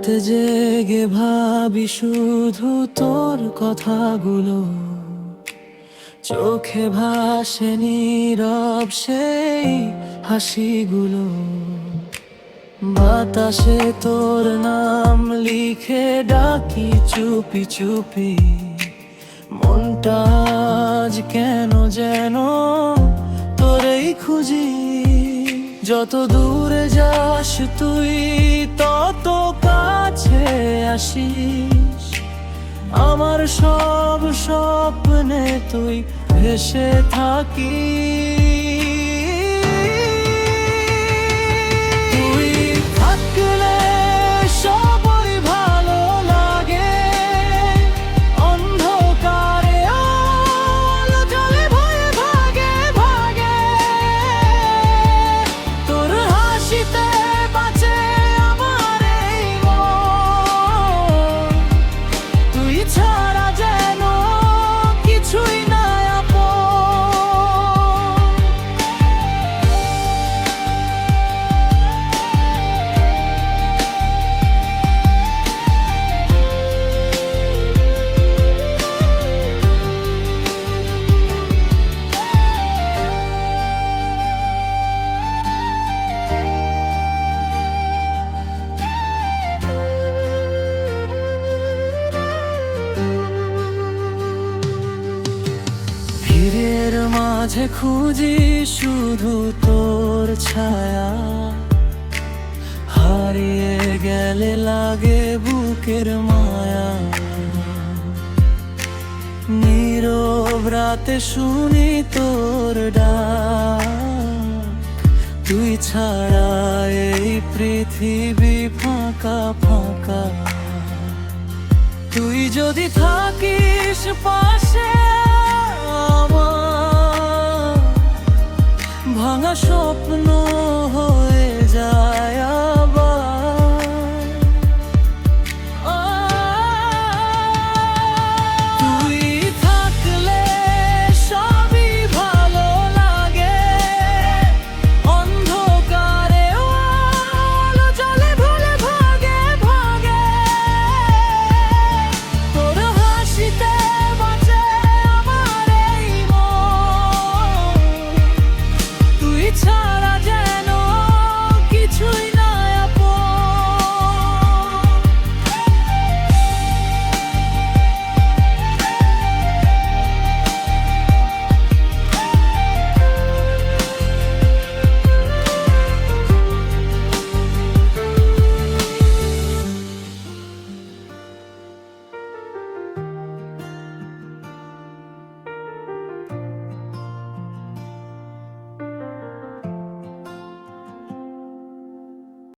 রাতে জেগে ভাবি শুধু তোর কথাগুলো, চোখে ভাসে নীরব সেই হাসিগুলো। বাতাসে তোর নাম লিখে ডাকি চুপি চুপি, মনটা আজ কেন যেন তোরেই খুঁজি। যত দূরে যাস তুই তত কাছে আসিস, আমার সব স্বপ্নে তুই ভেসে থাকিস। তুই থাকলে সবই ভালো লাগে, অন্ধকারে আলো জ্বলে ভয়ে ভাগে ভাগে। তোর হাসিতে বাঁচে আমার এই মন, তুই ছাড়া যেন কিছুই নাই আপন। ভিড়ের মাঝে খুঁজি শুধু তোর ছায়া, হারিয়ে গেলে লাগে বুকের মায়া। নীরব রাতে শুনি তোর ডাক, তুই ছাড়া এই পৃথিবী ফাঁকা ফাঁকা। তুই যদি থাকিস পাশে আমার, ভাঙা স্বপ্ন হয়ে যায়